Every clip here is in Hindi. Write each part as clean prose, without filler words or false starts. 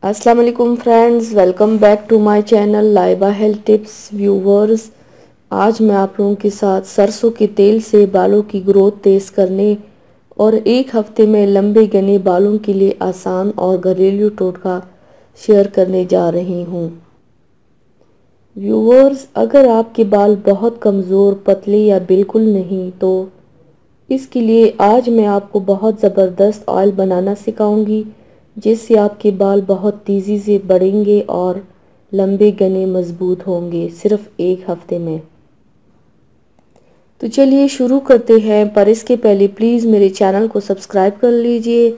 अस्सलाम वालेकुम friends, welcome back to my channel Laiba health tips. Viewers, आज मैं आप लोगों के साथ सरसों के तेल से बालों की ग्रोथ तेज़ करने और एक हफ्ते में लंबे घने बालों के लिए आसान और घरेलू टोटका शेयर करने जा रही हूँ। व्यूवर्स, अगर आपके बाल बहुत कमज़ोर, पतले या बिल्कुल नहीं, तो इसके लिए आज मैं आपको बहुत ज़बरदस्त ऑयल बनाना सिखाऊंगी जिससे आपके बाल बहुत तेज़ी से बढ़ेंगे और लंबे घने मजबूत होंगे सिर्फ एक हफ्ते में। तो चलिए शुरू करते हैं, पर इसके पहले प्लीज़ मेरे चैनल को सब्सक्राइब कर लीजिए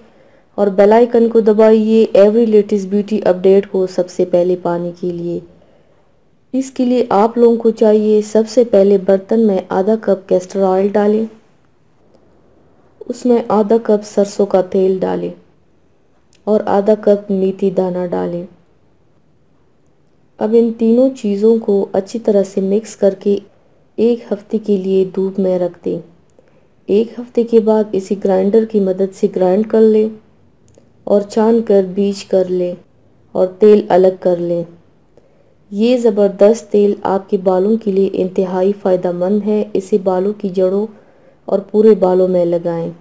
और बेल आइकन को दबाइए एवरी लेटेस्ट ब्यूटी अपडेट को सबसे पहले पाने के लिए। इसके लिए आप लोगों को चाहिए, सबसे पहले बर्तन में आधा कप कैस्टर ऑयल डालें, उसमें आधा कप सरसों का तेल डालें और आधा कप मेथी दाना डालें। अब इन तीनों चीज़ों को अच्छी तरह से मिक्स करके एक हफ्ते के लिए धूप में रख दें। एक हफ्ते के बाद इसे ग्राइंडर की मदद से ग्राइंड कर लें और छान कर बीज कर लें और तेल अलग कर लें। ये ज़बरदस्त तेल आपके बालों के लिए इंतहाई फ़ायदेमंद है। इसे बालों की जड़ों और पूरे बालों में लगाएं।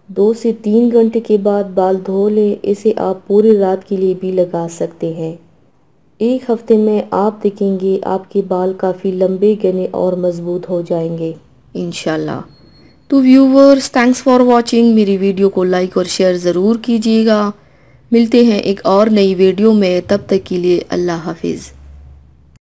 2 से 3 घंटे के बाद बाल धो लें। इसे आप पूरी रात के लिए भी लगा सकते हैं। एक हफ्ते में आप देखेंगे आपके बाल काफ़ी लंबे घने और मजबूत हो जाएंगे इंशाल्लाह। तो व्यूवर्स, थैंक्स फॉर वॉचिंग। मेरी वीडियो को लाइक और शेयर ज़रूर कीजिएगा। मिलते हैं एक और नई वीडियो में, तब तक के लिए अल्लाह हाफिज़।